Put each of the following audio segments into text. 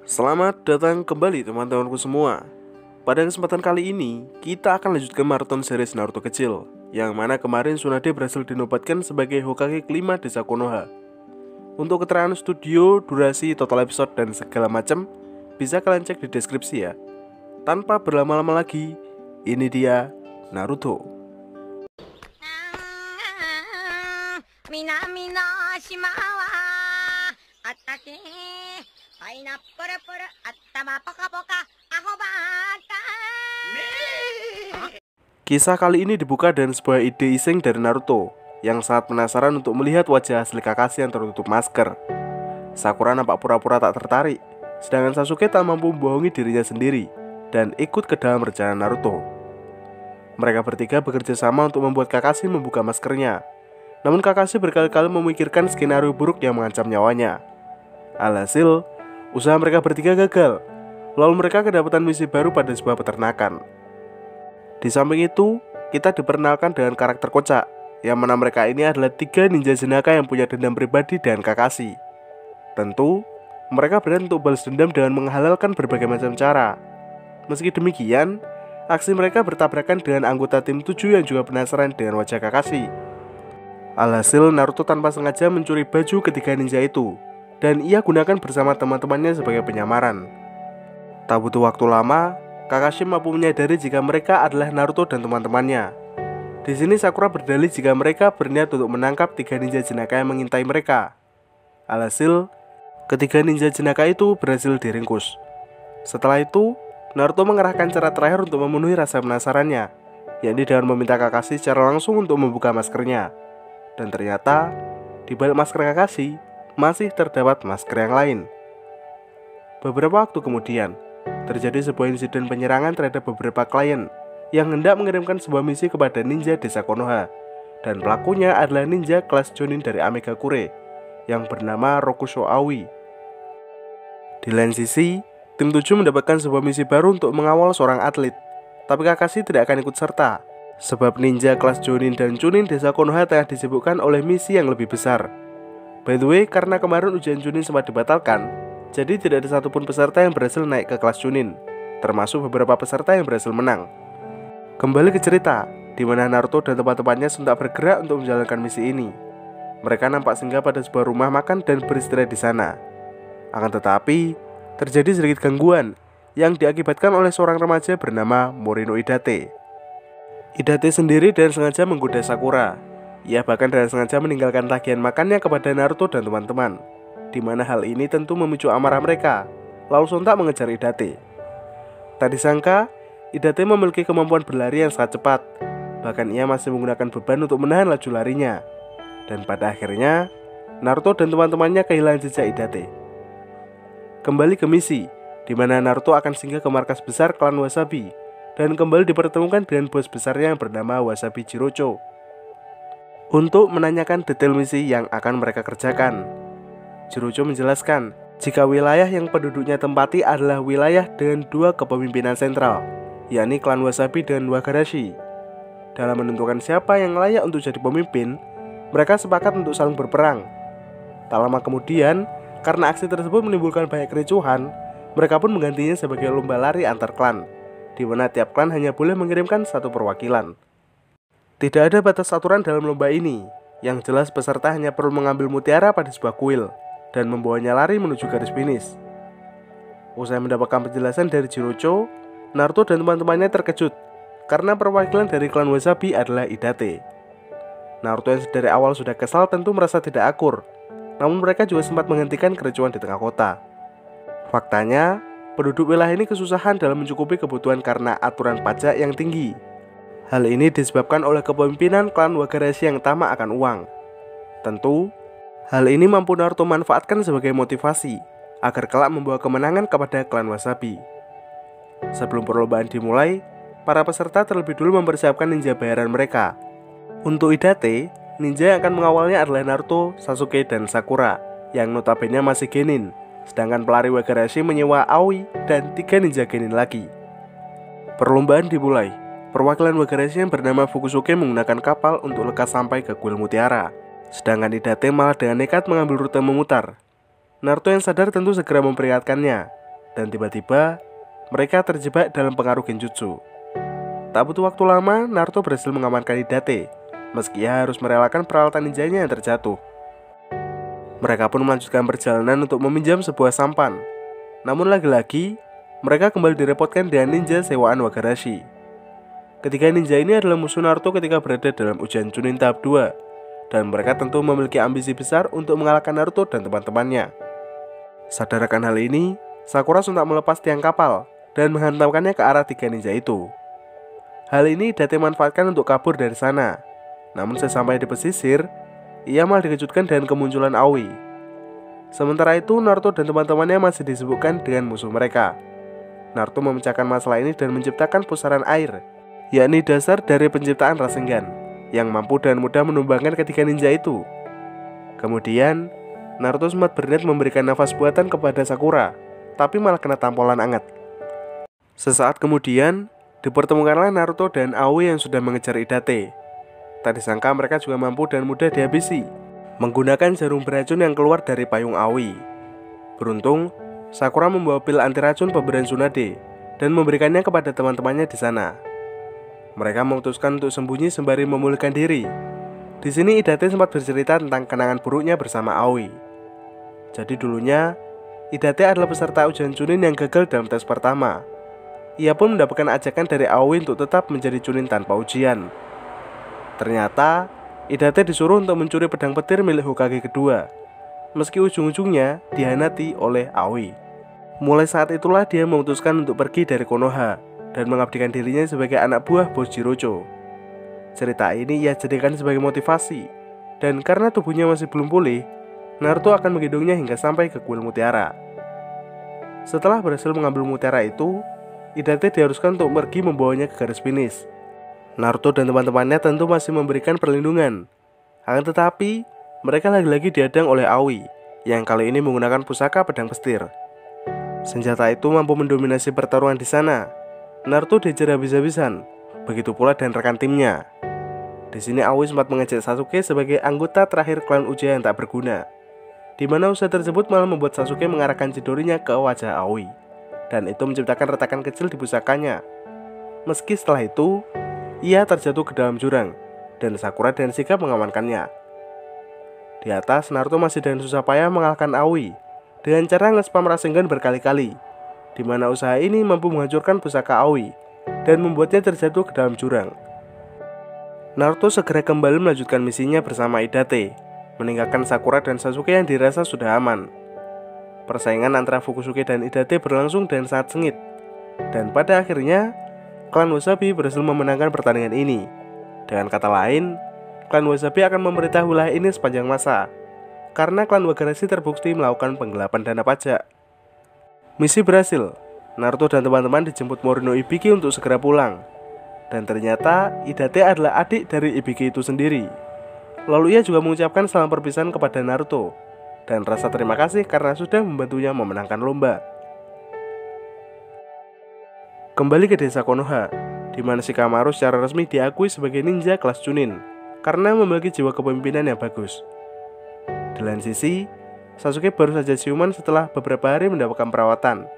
Selamat datang kembali teman-temanku semua. Pada kesempatan kali ini, kita akan lanjutkan maraton series Naruto kecil, yang mana kemarin Tsunade berhasil dinobatkan sebagai Hokage kelima desa Konoha. Untuk keterangan studio, durasi, total episode, dan segala macam, bisa kalian cek di deskripsi ya. Tanpa berlama-lama lagi, ini dia Naruto. Kisah kali ini dibuka dengan sebuah ide iseng dari Naruto yang sangat penasaran untuk melihat wajah asli Kakashi yang tertutup masker. Sakura nampak pura-pura tak tertarik, sedangkan Sasuke tak mampu membohongi dirinya sendiri dan ikut ke dalam rencana Naruto. Mereka bertiga bekerja sama untuk membuat Kakashi membuka maskernya. Namun Kakashi berkali-kali memikirkan skenario buruk yang mengancam nyawanya. Alhasil, usaha mereka bertiga gagal. Lalu mereka kedapatan misi baru pada sebuah peternakan. Di samping itu, kita diperkenalkan dengan karakter kocak, yang mana mereka ini adalah 3 ninja jenaka yang punya dendam pribadi dengan Kakashi. Tentu, mereka berani untuk balas dendam dengan menghalalkan berbagai macam cara. Meski demikian, aksi mereka bertabrakan dengan anggota tim 7 yang juga penasaran dengan wajah Kakashi. Alhasil, Naruto tanpa sengaja mencuri baju ketiga ninja itu, dan ia gunakan bersama teman-temannya sebagai penyamaran. Tak butuh waktu lama, Kakashi mampu menyadari jika mereka adalah Naruto dan teman-temannya. Di sini Sakura berdalih jika mereka berniat untuk menangkap 3 ninja jenaka yang mengintai mereka. Alhasil, ketiga ninja jenaka itu berhasil diringkus. Setelah itu, Naruto mengerahkan cara terakhir untuk memenuhi rasa penasarannya, yakni dengan meminta Kakashi secara langsung untuk membuka maskernya. Dan ternyata, di balik masker Kakashi, masih terdapat masker yang lain. Beberapa waktu kemudian, terjadi sebuah insiden penyerangan terhadap beberapa klien yang hendak mengirimkan sebuah misi kepada ninja desa Konoha. Dan pelakunya adalah ninja kelas Jonin dari Amegakure yang bernama Rokusho Aoi. Di lain sisi, tim 7 mendapatkan sebuah misi baru untuk mengawal seorang atlet. Tapi Kakashi tidak akan ikut serta, sebab ninja kelas Jonin dan Chunin desa Konoha tengah disibukkan oleh misi yang lebih besar. By the way, karena kemarin ujian Chunin sempat dibatalkan, jadi tidak ada satupun peserta yang berhasil naik ke kelas Chunin, termasuk beberapa peserta yang berhasil menang. Kembali ke cerita, di mana Naruto dan teman-temannya sontak bergerak untuk menjalankan misi ini. Mereka nampak singgah pada sebuah rumah makan dan beristirahat di sana. Akan tetapi, terjadi sedikit gangguan yang diakibatkan oleh seorang remaja bernama Morino Idate. Idate sendiri dengan sengaja menggoda Sakura. Ia bahkan dengan sengaja meninggalkan tagihan makannya kepada Naruto dan teman-teman, di mana hal ini tentu memicu amarah mereka, lalu sontak mengejar Idate. Tak disangka, Idate memiliki kemampuan berlari yang sangat cepat. Bahkan ia masih menggunakan beban untuk menahan laju larinya. Dan pada akhirnya, Naruto dan teman-temannya kehilangan jejak Idate. Kembali ke misi, di mana Naruto akan singgah ke markas besar klan Wasabi dan kembali dipertemukan dengan bos besarnya yang bernama Wasabi Jirocho untuk menanyakan detail misi yang akan mereka kerjakan. Jirocho menjelaskan jika wilayah yang penduduknya tempati adalah wilayah dengan 2 kepemimpinan sentral, yakni klan Wasabi dan Wagarashi. Dalam menentukan siapa yang layak untuk jadi pemimpin, mereka sepakat untuk saling berperang. Tak lama kemudian, karena aksi tersebut menimbulkan banyak kericuhan, mereka pun menggantinya sebagai lomba lari antar klan, di mana tiap klan hanya boleh mengirimkan 1 perwakilan. Tidak ada batas aturan dalam lomba ini, yang jelas peserta hanya perlu mengambil mutiara pada sebuah kuil dan membawanya lari menuju garis finish. Usai mendapatkan penjelasan dari Jirocho, Naruto dan teman-temannya terkejut karena perwakilan dari klan Wasabi adalah Idate. Naruto yang dari awal sudah kesal tentu merasa tidak akur, namun mereka juga sempat menghentikan kericuhan di tengah kota. Faktanya, penduduk wilayah ini kesusahan dalam mencukupi kebutuhan karena aturan pajak yang tinggi. Hal ini disebabkan oleh kepemimpinan klan Wagarashi yang tamak akan uang. Tentu, hal ini mampu Naruto manfaatkan sebagai motivasi agar kelak membawa kemenangan kepada klan Wasabi. Sebelum perlombaan dimulai, para peserta terlebih dulu mempersiapkan ninja bayaran mereka. Untuk Idate, ninja yang akan mengawalnya adalah Naruto, Sasuke, dan Sakura yang notabene masih genin. Sedangkan pelari Wagarashi menyewa Aoi dan 3 ninja genin lagi. Perlombaan dimulai. Perwakilan Wagarashi yang bernama Fukusuke menggunakan kapal untuk lekas sampai ke kuil mutiara. Sedangkan Idate malah dengan nekat mengambil rute memutar. Naruto yang sadar tentu segera memperingatkannya. dan tiba-tiba mereka terjebak dalam pengaruh genjutsu. Tak butuh waktu lama, Naruto berhasil mengamankan Hidate, meski ia harus merelakan peralatan ninjanya yang terjatuh. Mereka pun melanjutkan perjalanan untuk meminjam sebuah sampan. Namun lagi-lagi, mereka kembali direpotkan dengan ninja sewaan Wagarashi. Ketiga ninja ini adalah musuh Naruto ketika berada dalam ujian Chunin tahap 2, dan mereka tentu memiliki ambisi besar untuk mengalahkan Naruto dan teman-temannya. Sadar akan hal ini, Sakura sontak melepas tiang kapal dan menghantamkannya ke arah tiga ninja itu. Hal ini Hidate manfaatkan untuk kabur dari sana. Namun sesampai di pesisir, ia malah dikejutkan dengan kemunculan Aoi. Sementara itu, Naruto dan teman-temannya masih disibukkan dengan musuh mereka. Naruto memecahkan masalah ini dan menciptakan pusaran air, yakni dasar dari penciptaan Rasengan, yang mampu dan mudah menumbangkan ketiga ninja itu. Kemudian, Naruto sempat berniat memberikan nafas buatan kepada Sakura, tapi malah kena tampolan anget. Sesaat kemudian, dipertemukanlah Naruto dan Aoi yang sudah mengejar Hidate. Tak disangka mereka juga mampu dan mudah dihabisi menggunakan jarum beracun yang keluar dari payung Aoi. Beruntung, Sakura membawa pil anti racun pemberian Tsunade dan memberikannya kepada teman-temannya di sana. Mereka memutuskan untuk sembunyi sembari memulihkan diri. Di sini Hidate sempat bercerita tentang kenangan buruknya bersama Aoi. Jadi dulunya, Hidate adalah peserta ujian Chunin yang gagal dalam tes pertama. Ia pun mendapatkan ajakan dari Aoi untuk tetap menjadi Chunin tanpa ujian. Ternyata, Hidate disuruh untuk mencuri pedang petir milik Hokage kedua, meski ujung-ujungnya dihianati oleh Aoi. Mulai saat itulah dia memutuskan untuk pergi dari Konoha dan mengabdikan dirinya sebagai anak buah bos Jirocho. Cerita ini ia jadikan sebagai motivasi, dan karena tubuhnya masih belum pulih, Naruto akan menggendongnya hingga sampai ke kuil mutiara. Setelah berhasil mengambil mutiara itu, Hidate diharuskan untuk pergi membawanya ke garis finish. Naruto dan teman-temannya tentu masih memberikan perlindungan. Akan tetapi, mereka lagi-lagi dihadang oleh Aoi, yang kali ini menggunakan pusaka pedang petir. Senjata itu mampu mendominasi pertarungan di sana. Naruto diajar habis-habisan, begitu pula dan rekan timnya. Di sini Aoi sempat mengejek Sasuke sebagai anggota terakhir klan Uchiha yang tak berguna, di mana usaha tersebut malah membuat Sasuke mengarahkan Chidorinya ke wajah Aoi, dan itu menciptakan retakan kecil di pusakanya. Meski setelah itu, ia terjatuh ke dalam jurang, dan Sakura dan sigap mengamankannya. Di atas, Naruto masih dengan susah payah mengalahkan Aoi dengan cara nge-spam Rasengan berkali-kali, di mana usaha ini mampu menghancurkan pusaka Aoi dan membuatnya terjatuh ke dalam jurang. Naruto segera kembali melanjutkan misinya bersama Hidate, meninggalkan Sakura dan Sasuke yang dirasa sudah aman. Persaingan antara Fukusuke dan Hidate berlangsung dan sangat sengit, dan pada akhirnya klan Wasabi berhasil memenangkan pertandingan ini. Dengan kata lain, klan Wasabi akan memerintah wilayah ini sepanjang masa, karena klan Wagarashi terbukti melakukan penggelapan dana pajak. Misi berhasil, Naruto dan teman-teman dijemput Morino Ibiki untuk segera pulang. Dan ternyata Hidate adalah adik dari Ibiki itu sendiri. Lalu ia juga mengucapkan salam perpisahan kepada Naruto dan rasa terima kasih karena sudah membantunya memenangkan lomba. Kembali ke desa Konoha, di mana Shikamaru secara resmi diakui sebagai ninja kelas Chunin karena memiliki jiwa kepemimpinan yang bagus. Di lain sisi, Sasuke baru saja siuman setelah beberapa hari mendapatkan perawatan.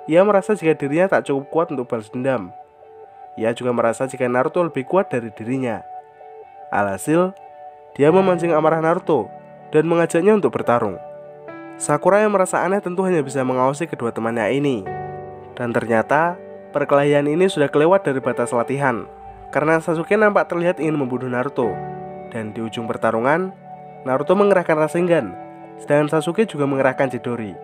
Ia merasa jika dirinya tak cukup kuat untuk balas dendam. Ia juga merasa jika Naruto lebih kuat dari dirinya. Alhasil, dia memancing amarah Naruto dan mengajaknya untuk bertarung. Sakura yang merasa aneh tentu hanya bisa mengawasi kedua temannya ini. Dan ternyata, perkelahian ini sudah kelewat dari batas latihan, karena Sasuke nampak terlihat ingin membunuh Naruto. Dan di ujung pertarungan, Naruto mengerahkan Rasengan, sedangkan Sasuke juga mengerahkan Chidori.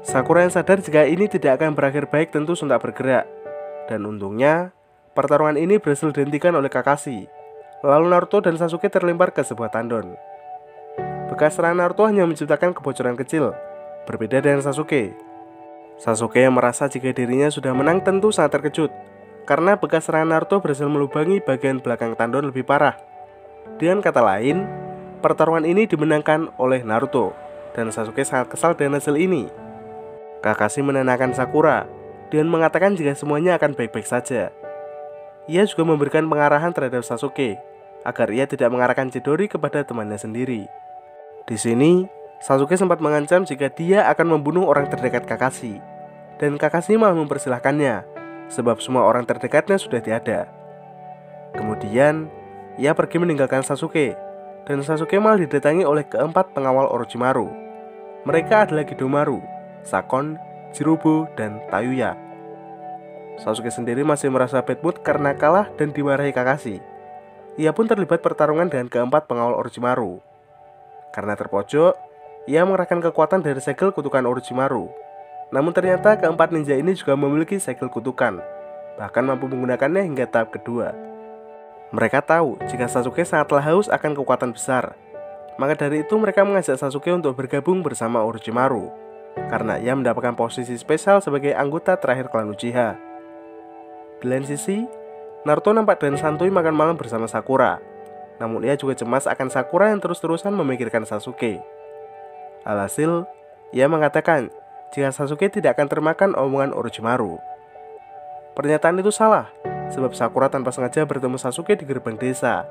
Sakura yang sadar jika ini tidak akan berakhir baik tentu sontak bergerak. Dan untungnya, pertarungan ini berhasil dihentikan oleh Kakashi. Lalu Naruto dan Sasuke terlempar ke sebuah tandon. Bekas serangan Naruto hanya menciptakan kebocoran kecil, berbeda dengan Sasuke. Sasuke yang merasa jika dirinya sudah menang tentu sangat terkejut, karena bekas serangan Naruto berhasil melubangi bagian belakang tandon lebih parah. Dengan kata lain, pertarungan ini dimenangkan oleh Naruto, dan Sasuke sangat kesal dengan hasil ini. Kakashi menenangkan Sakura dan mengatakan jika semuanya akan baik-baik saja. Ia juga memberikan pengarahan terhadap Sasuke agar ia tidak mengarahkan Chidori kepada temannya sendiri. Di sini, Sasuke sempat mengancam jika dia akan membunuh orang terdekat Kakashi. dan Kakashi malah mempersilahkannya, sebab semua orang terdekatnya sudah tiada. Kemudian, ia pergi meninggalkan Sasuke, dan Sasuke malah didatangi oleh keempat pengawal Orochimaru. Mereka adalah Kidomaru, Sakon, Jirobo, dan Tayuya. Sasuke sendiri masih merasa bad mood karena kalah dan dimarahi Kakashi. Ia pun terlibat pertarungan dengan keempat pengawal Orochimaru. Karena terpojok, ia mengerahkan kekuatan dari segel kutukan Orochimaru. Namun ternyata keempat ninja ini juga memiliki segel kutukan, bahkan mampu menggunakannya hingga tahap kedua. Mereka tahu jika Sasuke sangatlah haus akan kekuatan besar. Maka dari itu mereka mengajak Sasuke untuk bergabung bersama Orochimaru, karena ia mendapatkan posisi spesial sebagai anggota terakhir klan Uchiha. Di lain sisi, Naruto nampak dan santuy makan malam bersama Sakura. Namun ia juga cemas akan Sakura yang terus-terusan memikirkan Sasuke. Alhasil, ia mengatakan jika Sasuke tidak akan termakan omongan Orochimaru. Pernyataan itu salah, sebab Sakura tanpa sengaja bertemu Sasuke di gerbang desa,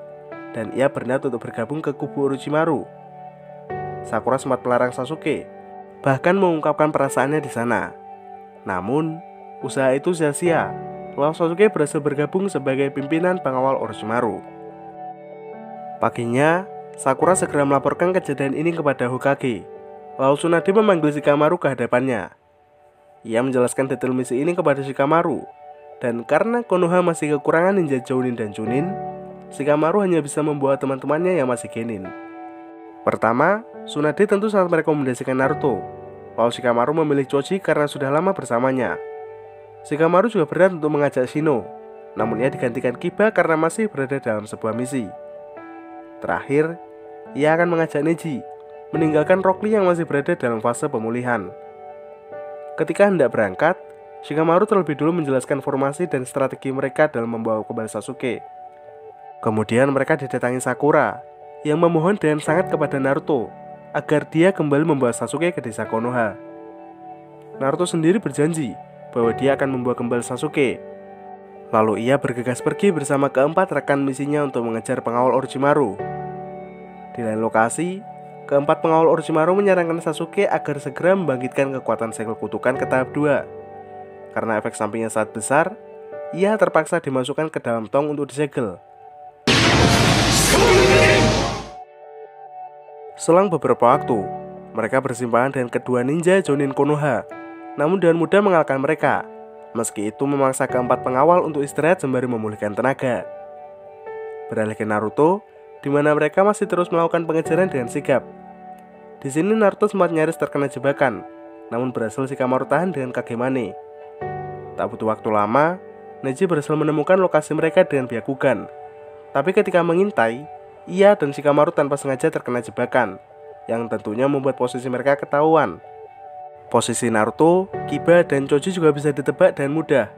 dan ia berniat untuk bergabung ke kubu Orochimaru. Sakura sempat melarang Sasuke, bahkan mengungkapkan perasaannya di sana. Namun, usaha itu sia-sia, lalu Sasuke berhasil bergabung sebagai pimpinan pengawal Orochimaru. Paginya, Sakura segera melaporkan kejadian ini kepada Hokage. Lalu Tsunade memanggil Shikamaru ke hadapannya. Ia menjelaskan detail misi ini kepada Shikamaru, dan karena Konoha masih kekurangan ninja Jounin dan Chunin, Shikamaru hanya bisa membawa teman-temannya yang masih genin. Pertama, Tsunade tentu sangat merekomendasikan Naruto. Lalu Shikamaru memilih Choji karena sudah lama bersamanya. Shikamaru juga berat untuk mengajak Shino, namun ia digantikan Kiba karena masih berada dalam sebuah misi. Terakhir, ia akan mengajak Neji, meninggalkan Rock Lee yang masih berada dalam fase pemulihan. Ketika hendak berangkat, Shikamaru terlebih dulu menjelaskan formasi dan strategi mereka dalam membawa kembali Sasuke. Kemudian mereka didatangi Sakura, yang memohon dengan sangat kepada Naruto agar dia kembali membawa Sasuke ke desa Konoha. Naruto sendiri berjanji bahwa dia akan membawa kembali Sasuke. Lalu ia bergegas pergi bersama keempat rekan misinya untuk mengejar pengawal Orochimaru. Di lain lokasi, keempat pengawal Orochimaru menyarankan Sasuke agar segera membangkitkan kekuatan segel kutukan ke tahap 2. Karena efek sampingnya sangat besar, ia terpaksa dimasukkan ke dalam tong untuk disegel. Selang beberapa waktu, mereka bersimpangan dengan kedua ninja Jounin Konoha, namun dengan mudah mengalahkan mereka. Meski itu memaksa keempat pengawal untuk istirahat sembari memulihkan tenaga. Beralih ke Naruto, di mana mereka masih terus melakukan pengejaran dengan sigap. Di sini Naruto sempat nyaris terkena jebakan, namun berhasil Shikamaru tahan dengan Kagemane. Tak butuh waktu lama, Neji berhasil menemukan lokasi mereka dengan Byakugan. Tapi ketika mengintai, ia dan Shikamaru tanpa sengaja terkena jebakan, yang tentunya membuat posisi mereka ketahuan. Posisi Naruto, Kiba, dan Choji juga bisa ditebak dengan mudah.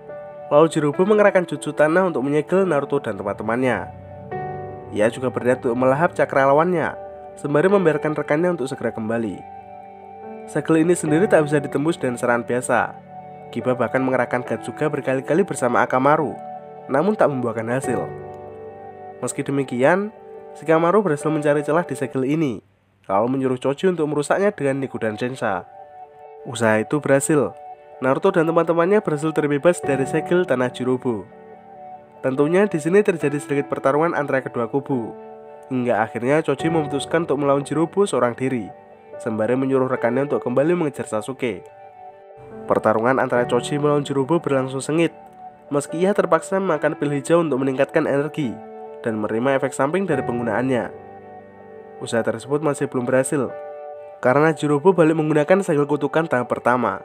Lalu Jirobo mengerahkan jutsu tanah untuk menyegel Naruto dan teman-temannya. Ia juga berniat untuk melahap cakra lawannya, sembari membiarkan rekannya untuk segera kembali. Segel ini sendiri tak bisa ditembus dengan serangan biasa. Kiba bahkan mengerahkan Gatsuga berkali-kali bersama Akamaru, namun tak membuahkan hasil. Meski demikian, Shikamaru berhasil mencari celah di segel ini, lalu menyuruh Choji untuk merusaknya dengan Nikudan Sensha. Usaha itu berhasil. Naruto dan teman-temannya berhasil terbebas dari segel tanah Jirobo. Tentunya di sini terjadi sedikit pertarungan antara kedua kubu, hingga akhirnya Choji memutuskan untuk melawan Jirobo seorang diri, sembari menyuruh rekannya untuk kembali mengejar Sasuke. Pertarungan antara Choji melawan Jirobo berlangsung sengit, meski ia terpaksa memakan pil hijau untuk meningkatkan energi dan menerima efek samping dari penggunaannya. Usaha tersebut masih belum berhasil, karena Jirobo balik menggunakan segel kutukan tahap pertama.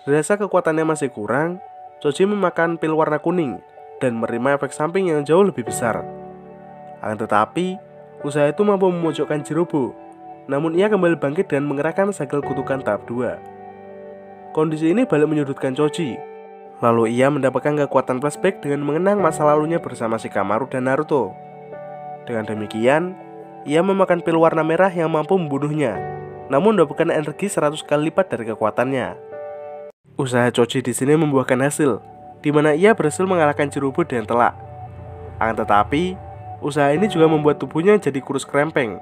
Dirasa kekuatannya masih kurang, Choji memakan pil warna kuning dan menerima efek samping yang jauh lebih besar. Akan tetapi, usaha itu mampu memojokkan Jirobo, namun ia kembali bangkit dan mengerahkan segel kutukan tahap 2. Kondisi ini balik menyudutkan Choji. Lalu ia mendapatkan kekuatan flashback dengan mengenang masa lalunya bersama Shikamaru dan Naruto. Dengan demikian, ia memakan pil warna merah yang mampu membunuhnya, namun mendapatkan energi 100 kali lipat dari kekuatannya. Usaha Choji di sini membuahkan hasil, di mana ia berhasil mengalahkan Jirobo dengan telak. Akan tetapi, usaha ini juga membuat tubuhnya jadi kurus krempeng.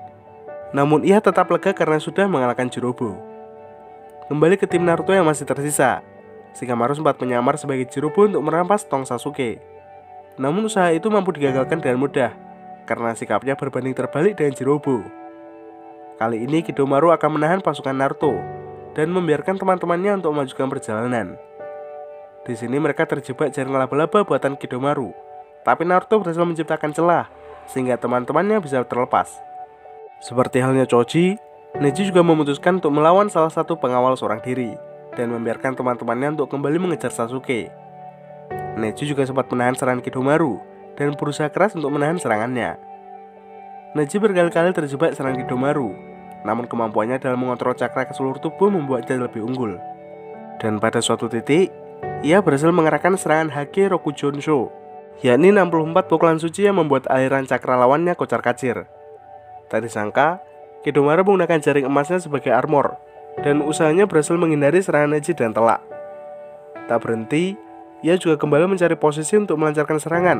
Namun ia tetap lega karena sudah mengalahkan Jirobo. Kembali ke tim Naruto yang masih tersisa. Shikamaru sempat menyamar sebagai Jirobo untuk merampas tong Sasuke. Namun usaha itu mampu digagalkan dengan mudah karena sikapnya berbanding terbalik dengan Jirobo. Kali ini Kidomaru akan menahan pasukan Naruto dan membiarkan teman-temannya untuk melanjutkan perjalanan. Di sini mereka terjebak jaring laba-laba buatan Kidomaru, tapi Naruto berhasil menciptakan celah sehingga teman-temannya bisa terlepas. Seperti halnya Choji, Neji juga memutuskan untuk melawan salah satu pengawal seorang diri dan membiarkan teman-temannya untuk kembali mengejar Sasuke. Neji juga sempat menahan serangan Kidomaru dan berusaha keras untuk menahan serangannya. Neji berkali-kali terjebak serangan Kidomaru, namun kemampuannya dalam mengontrol cakra ke seluruh tubuh membuatnya lebih unggul. Dan pada suatu titik, ia berhasil mengerahkan serangan Hage Rokujonsho, yakni 64 pukulan suci yang membuat aliran cakra lawannya kocar-kacir. Tak disangka, Kidomaru menggunakan jaring emasnya sebagai armor, dan usahanya berhasil menghindari serangan Neji dan telak. Tak berhenti, ia juga kembali mencari posisi untuk melancarkan serangan,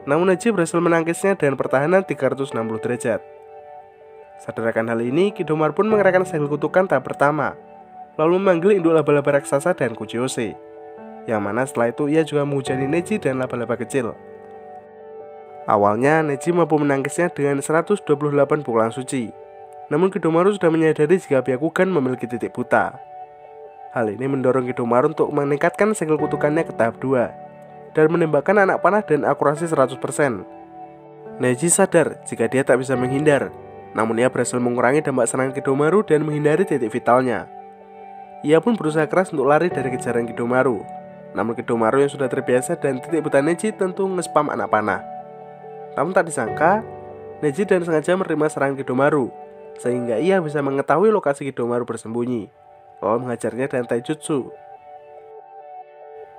namun Neji berhasil menangkisnya dengan pertahanan 360 derajat. Sadar akan hal ini, Kidomaru pun mengerahkan segel kutukan tahap pertama, lalu memanggil induk laba-laba raksasa dan Kuchiyose, yang mana setelah itu ia juga menghujani Neji dan laba-laba kecil. Awalnya Neji mampu menangkisnya dengan 128 pukulan suci, namun Kidomaru sudah menyadari jika Byakugan memiliki titik buta. Hal ini mendorong Kidomaru untuk meningkatkan segel kutukannya ke tahap 2 dan menembakkan anak panah dan akurasi 100%. Neji sadar jika dia tak bisa menghindar, namun ia berhasil mengurangi dampak serangan Kidomaru dan menghindari titik vitalnya. Ia pun berusaha keras untuk lari dari kejaran Kidomaru, namun Kidomaru yang sudah terbiasa dan titik buta Neji tentu nge-spam anak panah. Namun tak disangka, Neji dan sengaja menerima serangan Kidomaru, sehingga ia bisa mengetahui lokasi Kidomaru bersembunyi, lalu menghajarnya dengan taijutsu.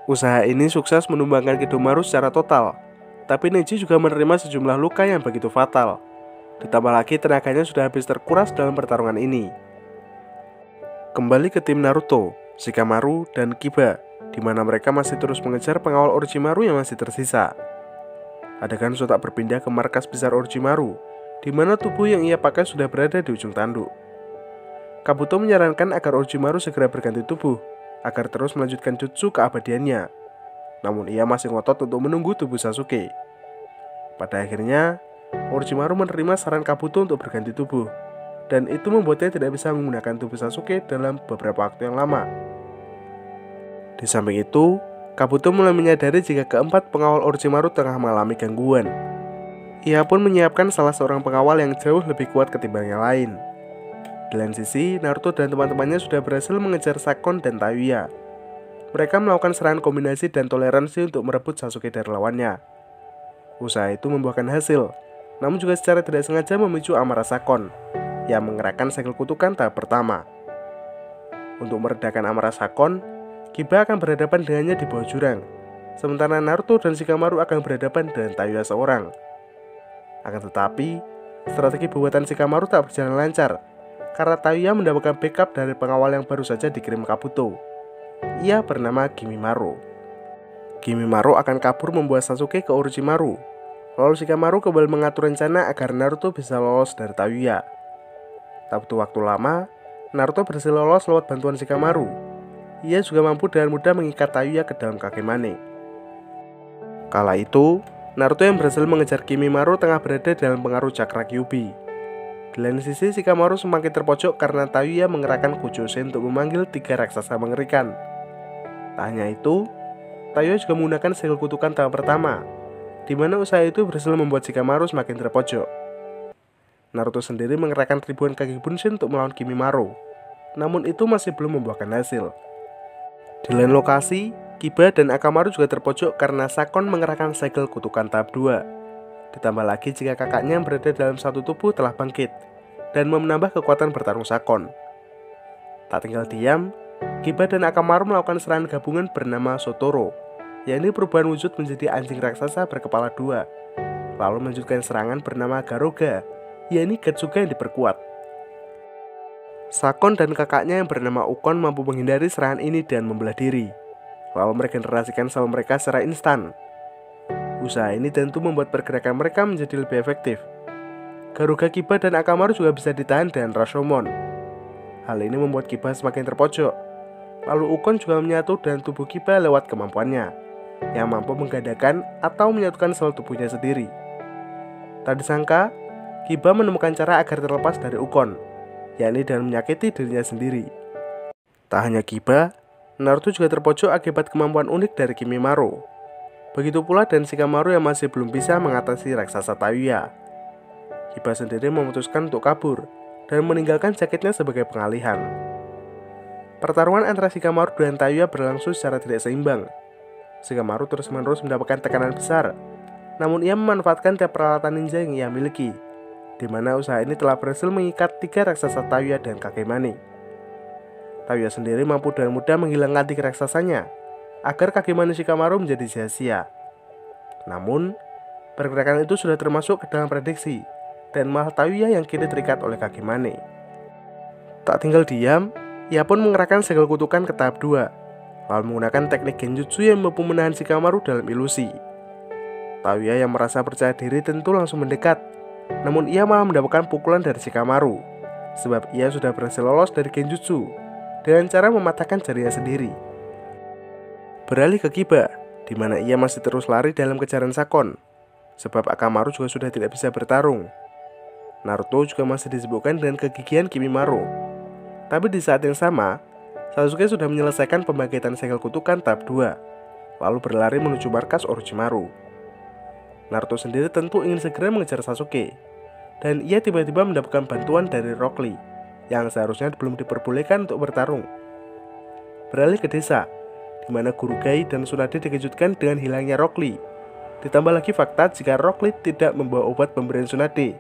Usaha ini sukses menumbangkan Kidomaru secara total, tapi Neji juga menerima sejumlah luka yang begitu fatal. Ditambah lagi tenaganya sudah habis terkuras dalam pertarungan ini. Kembali ke tim Naruto, Shikamaru, dan Kiba, di mana mereka masih terus mengejar pengawal Orochimaru yang masih tersisa. Adegan sudah berpindah ke markas besar Orochimaru, di mana tubuh yang ia pakai sudah berada di ujung tanduk. Kabuto menyarankan agar Orochimaru segera berganti tubuh, agar terus melanjutkan jutsu keabadiannya. Namun ia masih ngotot untuk menunggu tubuh Sasuke. Pada akhirnya, Orochimaru menerima saran Kabuto untuk berganti tubuh, dan itu membuatnya tidak bisa menggunakan tubuh Sasuke dalam beberapa waktu yang lama. Di samping itu, Kabuto mulai menyadari jika keempat pengawal Orochimaru tengah mengalami gangguan. Ia pun menyiapkan salah seorang pengawal yang jauh lebih kuat ketimbang yang lain. Di lain sisi, Naruto dan teman-temannya sudah berhasil mengejar Sakon dan Tayuya. Mereka melakukan serangan kombinasi dan toleransi untuk merebut Sasuke dari lawannya. Usaha itu membuahkan hasil, namun juga secara tidak sengaja memicu amarah Sakon, yang mengerahkan segel kutukan tahap pertama. Untuk meredakan amarah Sakon, Kiba akan berhadapan dengannya di bawah jurang, sementara Naruto dan Shikamaru akan berhadapan dengan Tayuya seorang. Akan tetapi, strategi buatan Shikamaru tak berjalan lancar, karena Tayuya mendapatkan backup dari pengawal yang baru saja dikirim Kabuto. Ia bernama Kimimaro. Kimimaro akan kabur membawa Sasuke ke Orochimaru, lalu Shikamaru kembali mengatur rencana agar Naruto bisa lolos dari Tayuya. Tak butuh waktu lama, Naruto berhasil lolos lewat bantuan Shikamaru. Ia juga mampu dengan mudah mengikat Tayuya ke dalam Kakemane. Kala itu, Naruto yang berhasil mengejar Kimimaro tengah berada dalam pengaruh cakra Kyuubi. Di lain sisi, Shikamaru semakin terpojok karena Tayuya mengerahkan Kuchiyose untuk memanggil 3 raksasa mengerikan. Tak hanya itu, Tayuya juga menggunakan segel kutukan tahap pertama, di mana usaha itu berhasil membuat Shikamaru semakin terpojok. Naruto sendiri mengerahkan ribuan kaki Bunshin untuk melawan Kimimaro, namun itu masih belum membuahkan hasil. Di lain lokasi, Kiba dan Akamaru juga terpojok karena Sakon mengerahkan segel kutukan tahap 2. Ditambah lagi jika kakaknya yang berada dalam satu tubuh telah bangkit dan menambah kekuatan bertarung Sakon. Tak tinggal diam, Kiba dan Akamaru melakukan serangan gabungan bernama Sotoro, yakni perubahan wujud menjadi anjing raksasa berkepala 2, lalu melanjutkan serangan bernama Garoga, yakni Getsuga yang diperkuat. Sakon dan kakaknya yang bernama Ukon mampu menghindari serangan ini dan membelah diri, lalu meregenerasikan sama mereka secara instan. Usaha ini tentu membuat pergerakan mereka menjadi lebih efektif. Garuga Kiba dan Akamaru juga bisa ditahan dengan Rashomon. Hal ini membuat Kiba semakin terpojok, Lalu Ukon juga menyatu dengan tubuh Kiba lewat kemampuannya, yang mampu menggandakan atau menyatukan sel tubuhnya sendiri. Tak disangka, Kiba menemukan cara agar terlepas dari Ukon, yakni dengan menyakiti dirinya sendiri. Tak hanya Kiba, Naruto juga terpojok akibat kemampuan unik dari Kimimaro. Begitu pula dengan Shikamaru yang masih belum bisa mengatasi raksasa Tayuya. Kiba sendiri memutuskan untuk kabur dan meninggalkan jaketnya sebagai pengalihan. Pertarungan antara Shikamaru dan Tayuya berlangsung secara tidak seimbang. Shikamaru terus-menerus mendapatkan tekanan besar, namun ia memanfaatkan tiap peralatan ninja yang ia miliki, di mana usaha ini telah berhasil mengikat 3 raksasa Tayuya dan Kakemane. Tayuya sendiri mampu dengan mudah menghilangkan 3 raksasanya, agar Kakemane Shikamaru menjadi sia-sia. Namun, pergerakan itu sudah termasuk ke dalam prediksi, dan malah Tayuya yang kini terikat oleh Kakemane. Tak tinggal diam, ia pun mengerahkan segel kutukan ke tahap 2, lalu menggunakan teknik genjutsu yang mampu menahan Shikamaru dalam ilusi. Tayuya yang merasa percaya diri tentu langsung mendekat, namun ia malah mendapatkan pukulan dari Shikamaru, sebab ia sudah berhasil lolos dari genjutsu dengan cara mematahkan jarinya sendiri. Beralih ke Kiba, di mana ia masih terus lari dalam kejaran Sakon, sebab Akamaru juga sudah tidak bisa bertarung. Naruto juga masih disibukkan dengan kegigihan Kimimaro. Tapi di saat yang sama, Sasuke sudah menyelesaikan pembangkitan segel kutukan tahap 2, lalu berlari menuju markas Orochimaru. Naruto sendiri tentu ingin segera mengejar Sasuke, dan ia tiba-tiba mendapatkan bantuan dari Rock Lee, yang seharusnya belum diperbolehkan untuk bertarung. Beralih ke desa, di mana Guru Gai dan Tsunade dikejutkan dengan hilangnya Rock Lee. Ditambah lagi fakta jika Rock Lee tidak membawa obat pemberian Tsunade,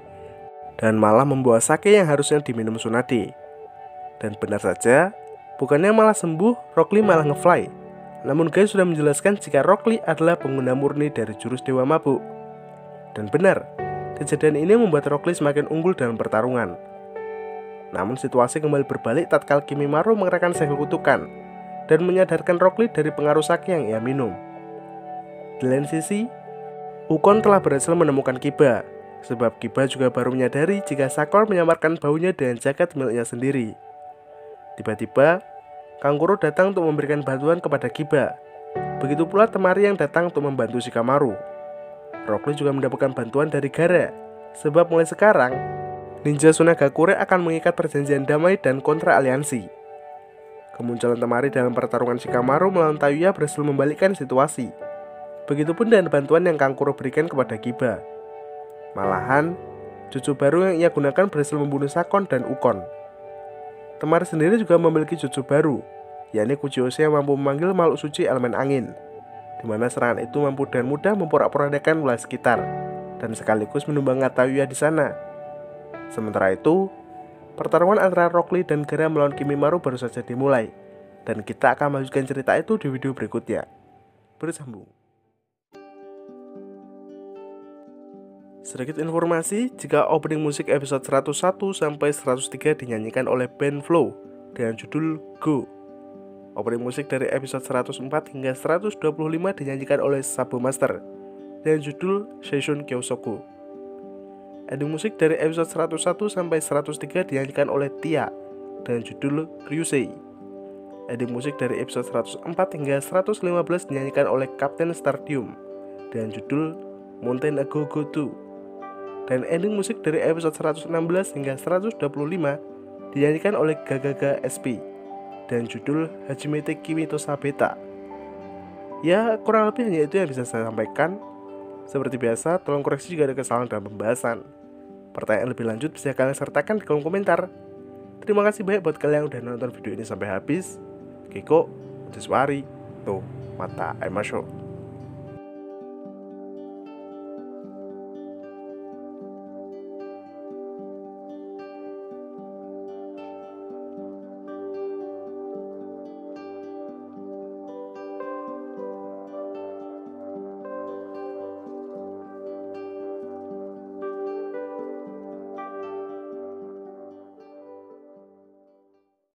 dan malah membawa sake yang harusnya diminum Tsunade. Dan benar saja, bukannya malah sembuh, Rock Lee malah ngefly. Namun Gai sudah menjelaskan jika Rock Lee adalah pengguna murni dari jurus Dewa Mabuk. Dan benar, kejadian ini membuat Rock Lee semakin unggul dalam pertarungan. Namun situasi kembali berbalik tatkala Kimimaro mengerahkan segel kutukan dan menyadarkan Rock Lee dari pengaruh sake yang ia minum. Di lain sisi, Ukon telah berhasil menemukan Kiba, sebab Kiba juga baru menyadari jika Sakor menyamarkan baunya dengan jaket miliknya sendiri. Tiba-tiba, Kankuro datang untuk memberikan bantuan kepada Kiba. Begitu pula Temari yang datang untuk membantu Shikamaru. Rock Lee juga mendapatkan bantuan dari Gaara, sebab mulai sekarang, Ninja Sunagakure akan mengikat perjanjian damai dan kontra aliansi. Kemunculan Temari dalam pertarungan Shikamaru melawan Tayuya berhasil membalikkan situasi. Begitupun dengan bantuan yang Kankuro berikan kepada Kiba. Malahan, jutsu baru yang ia gunakan berhasil membunuh Sakon dan Ukon. Temari sendiri juga memiliki jutsu baru, yakni Kuchiyose yang mampu memanggil makhluk suci elemen angin, di mana serangan itu mampu dengan mudah memporak-porandakan wilayah sekitar dan sekaligus menumbangkan Tayuya di sana. Sementara itu, pertarungan antara Rock Lee dan Gaara melawan Kimimaro baru saja dimulai, dan kita akan melanjutkan cerita itu di video berikutnya. Bersambung. Sedikit informasi, jika opening musik episode 101 sampai 103 dinyanyikan oleh band Flow dengan judul Go. Opening musik dari episode 104 hingga 125 dinyanyikan oleh Sabo Master dengan judul Seishun Kyosoku. Ending musik dari episode 101 sampai 103 dinyanyikan oleh Tia dengan judul Ryusei. Ending musik dari episode 104 hingga 115 dinyanyikan oleh Captain Stardium dengan judul Mountain A Go Go 2. Dan ending musik dari episode 116 hingga 125 dinyanyikan oleh Gagaga SP dan judul Hajimete Kimi to Sabeta. Ya, kurang lebih hanya itu yang bisa saya sampaikan. Seperti biasa, tolong koreksi jika ada kesalahan dalam pembahasan. Pertanyaan lebih lanjut bisa kalian sertakan di kolom komentar. Terima kasih banyak buat kalian yang udah nonton video ini sampai habis. Kiko, Deswari, tuh, mata, ayo masuk.